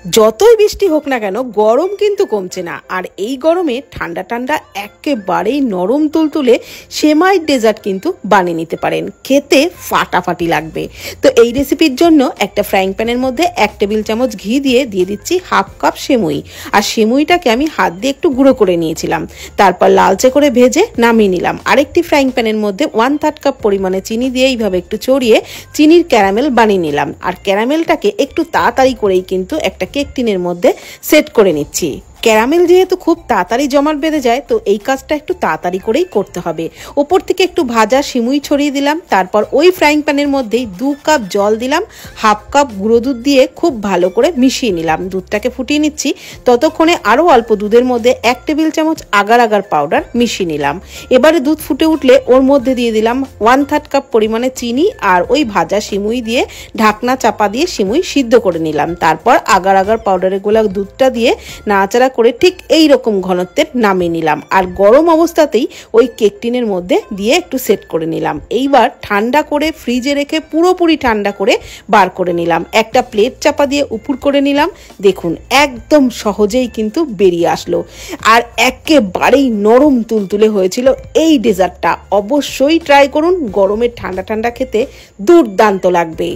যতই বৃষ্টি হোক না কেন গরম কিন্তু কমছে না। আর এই গরমে ঠান্ডা ঠান্ডা একেবারেই নরম তুলতুলে সেমাই ডেজার্ট কিন্তু বানিয়ে নিতে পারেন, খেতে ফাটাফাটি লাগবে। তো এই রেসিপির জন্য একটা ফ্রাইং প্যানের মধ্যে 1 টেবিল চামচ ঘি দিয়ে দিচ্ছি হাফ কাপ সেমুই। আর সেমুইটাকে আমি হাত দিয়ে একটু গুঁড়ো করে নিয়েছিলাম, তারপর লালচে করে ভেজে নামিয়ে নিলাম। আরেকটি ফ্রাইং প্যানের মধ্যে 1/3 কাপ পরিমাণে চিনি দিয়ে এইভাবে একটু চড়িয়ে চিনির ক্যারামেল বানিয়ে নিলাম। আর ক্যারামেলটাকে একটু তাড়াতাড়ি করেই কিন্তু একটা কেক টিনের মধ্যে সেট করে নিচ্ছি। ক্যারামেল যেহেতু খুব তাড়াতাড়ি জমাট বেঁধে যায়, তো এই কাজটা একটু তাড়াতাড়ি করেই করতে হবে। ওপর থেকে একটু ভাজা সিমুই ছড়িয়ে দিলাম, তারপর ওই ফ্রাইং প্যানের মধ্যেই 2 কাপ জল দিলাম, হাফ কাপ গুঁড়ো দুধ দিয়ে খুব ভালো করে মিশিয়ে নিলাম। দুধটাকে ফুটিয়ে নিচ্ছি, ততক্ষণে আরও অল্প দুধের মধ্যে 1 টেবিল চামচ আগার আগার পাউডার মিশিয়ে নিলাম। এবারে দুধ ফুটে উঠলে ওর মধ্যে দিয়ে দিলাম 1/3 কাপ পরিমাণে চিনি আর ওই ভাজা সিমুই দিয়ে ঢাকনা চাপা দিয়ে সিমুই সিদ্ধ করে নিলাম। তারপর আগার আগার পাউডারে গোলা দুধটা দিয়ে নাড়াচাড়া করে ঠিক এই রকম ঘনত্বের নামিয়ে নিলাম। আর গরম অবস্থাতেই ওই কেক টিনের মধ্যে দিয়ে একটু সেট করে নিলাম। এইবার ঠান্ডা করে ফ্রিজে রেখে পুরোপুরি ঠান্ডা করে বার করে নিলাম। একটা প্লেট চাপা দিয়ে উপর করে নিলাম। দেখুন একদম সহজেই কিন্তু বেরিয়ে আসলো, আর একেবারেই নরম তুলতুলে হয়েছিল এই ডেজার্টটা। অবশ্যই ট্রাই করুন, গরমের ঠান্ডা ঠান্ডা খেতে দুর্দান্ত লাগবে।